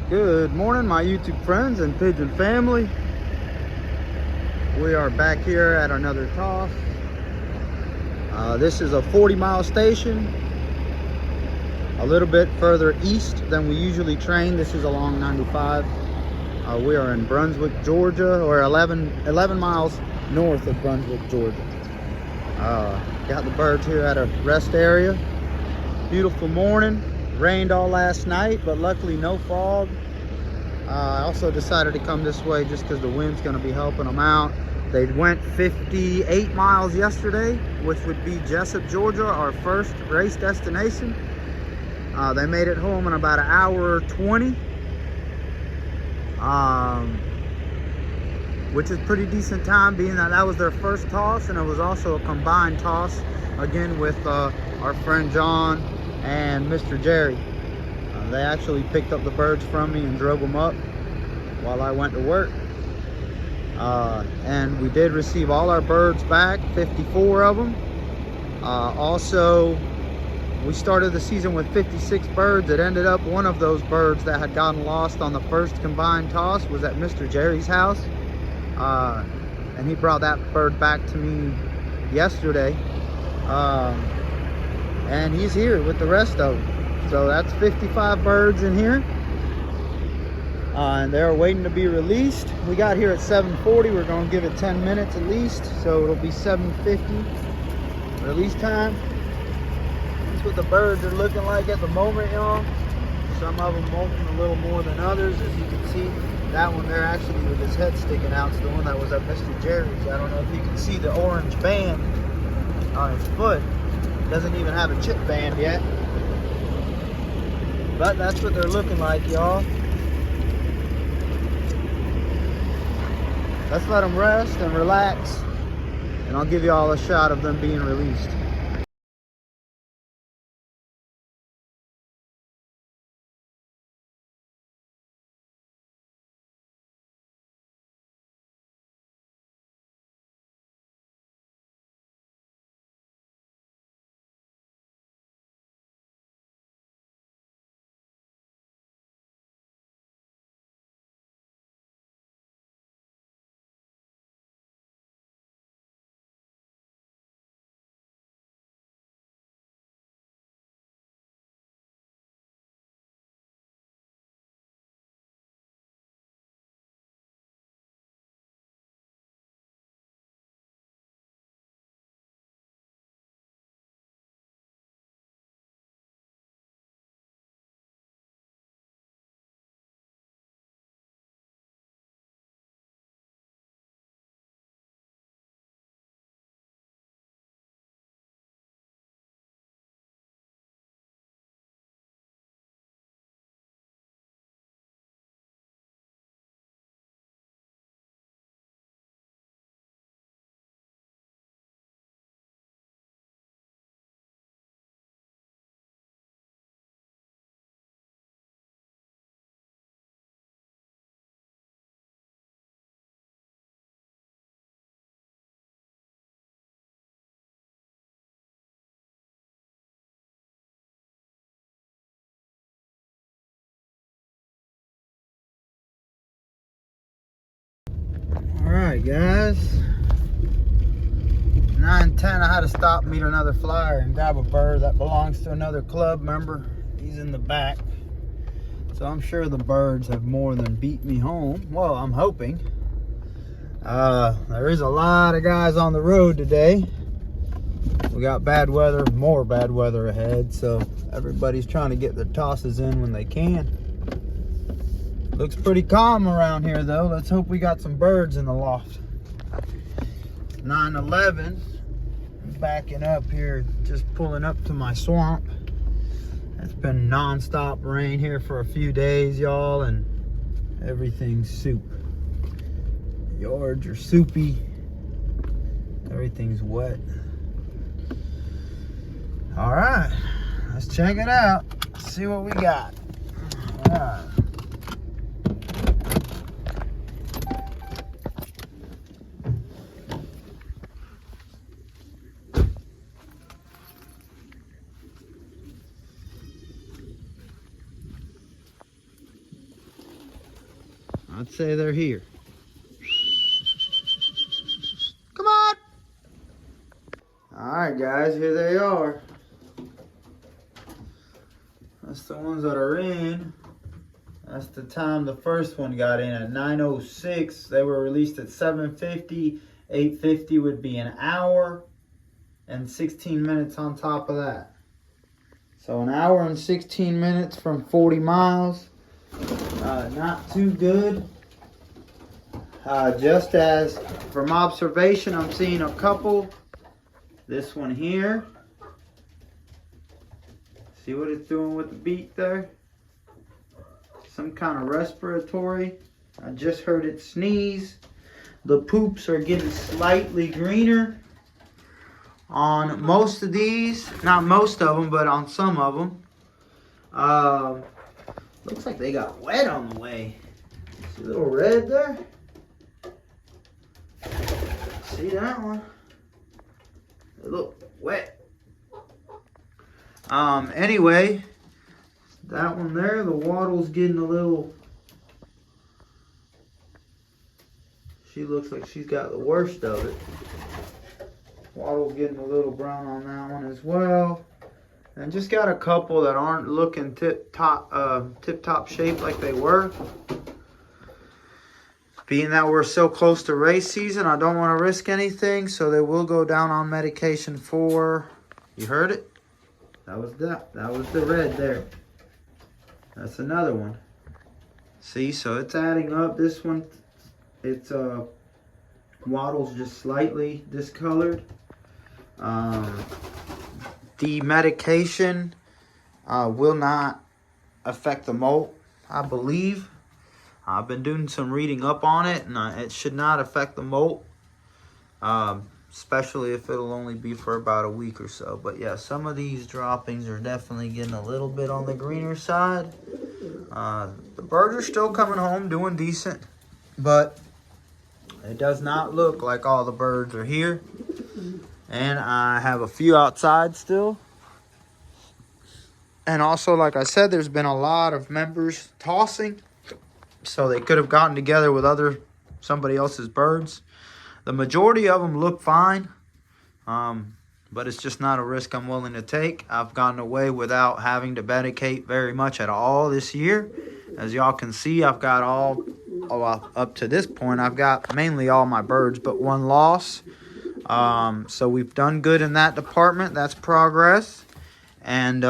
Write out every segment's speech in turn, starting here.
Good morning, my YouTube friends and pigeon family. We are back here at another toss. This is a 40-mile station, a little bit further east than we usually train. This is along 95. We are in Brunswick, Georgia, or 11 miles north of Brunswick, Georgia. Got the birds here at a rest area. Beautiful morning. Rained all last night, but luckily no fog. I also decided to come this way just because the wind's going to be helping them out. They went 58 miles yesterday, which would be Jesup, Georgia, our first race destination. They made it home in about an hour 20, which is pretty decent time, being that that was their first toss, and it was also a combined toss, again with our friend John and Mr. Jerry. They actually picked up the birds from me and drove them up while I went to work. And we did receive all our birds back, 54 of them. Also, we started the season with 56 birds. It ended up one of those birds that had gotten lost on the first combined toss was at Mr. Jerry's house. And he brought that bird back to me yesterday. And he's here with the rest of them. So that's 55 birds in here. And they're waiting to be released. We got here at 7:40. We're going to give it 10 minutes at least. So it'll be 7:50 release time. That's what the birds are looking like at the moment, y'all. Some of them molting a little more than others. As you can see, that one there actually with his head sticking out is the one that was at Mr. Jerry's. I don't know if you can see the orange band on his foot. Doesn't even have a chip band yet. But that's what they're looking like, y'all. Let's let them rest and relax, and I'll give you all a shot of them being released. Alright guys, 9:10. I had to stop, meet another flyer, and grab a bird that belongs to another club member. He's in the back, so I'm sure the birds have more than beat me home. Well, I'm hoping. There is a lot of guys on the road today. We got bad weather, more bad weather ahead, so everybody's trying to get their tosses in when they can. Looks pretty calm around here though. Let's hope we got some birds in the loft. 9:11. Backing up here, just pulling up to my swamp. It's been non-stop rain here for a few days, y'all, and everything's soup. Yards are soupy. Everything's wet. All right, let's check it out. See what we got. All right. I'd say they're here. Come on. All right, guys, here they are. That's the ones that are in. That's the time the first one got in at 9:06. They were released at 7:50. 8:50 would be an hour and 16 minutes on top of that. So an hour and 16 minutes from 40 miles. Not too good. Just as from observation, I'm seeing a couple. This one here. See what it's doing with the beak there? Some kind of respiratory. I just heard it sneeze. The poops are getting slightly greener on most of these. Not most of them, but on some of them. Looks like they got wet on the way. See a little red there? See that one? They look wet. Anyway, that one there, the wattle's getting a little... She looks like she's got the worst of it. Wattle's getting a little brown on that one as well. And just got a couple that aren't looking tip-top shape like they were. Being that we're so close to race season, I don't want to risk anything, so they will go down on medication for... You heard it? That was the red there. That's another one. See, so it's adding up. This one, it's wattle's just slightly discolored. The medication will not affect the molt, I believe. I've been doing some reading up on it, and it should not affect the molt, especially if it'll only be for about a week or so. But yeah, some of these droppings are definitely getting a little bit on the greener side. The birds are still coming home doing decent, but it does not look like all the birds are here. And I have a few outside still. And also, like I said, there's been a lot of members tossing. So they could have gotten together with somebody else's birds. The majority of them look fine. But it's just not a risk I'm willing to take. I've gotten away without having to medicate very much at all this year. As y'all can see, I've got up to this point, I've got mainly all my birds, but one loss. So we've done good in that department. That's progress. And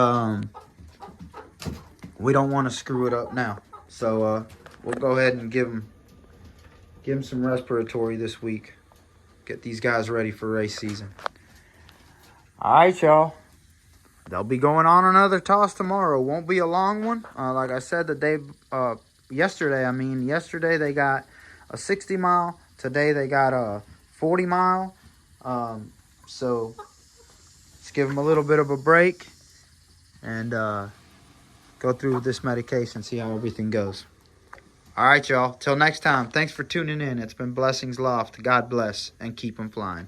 we don't want to screw it up now. So we'll go ahead and give them some respiratory this week. Get these guys ready for race season. All right, y'all. They'll be going on another toss tomorrow. Won't be a long one. Like I said, yesterday they got a 60 mile. Today they got a 40 mile. So let's give them a little bit of a break and go through this medication, see how everything goes. All right, y'all. Till next time, thanks for tuning in. It's been Blessings Loft. God bless and keep them flying.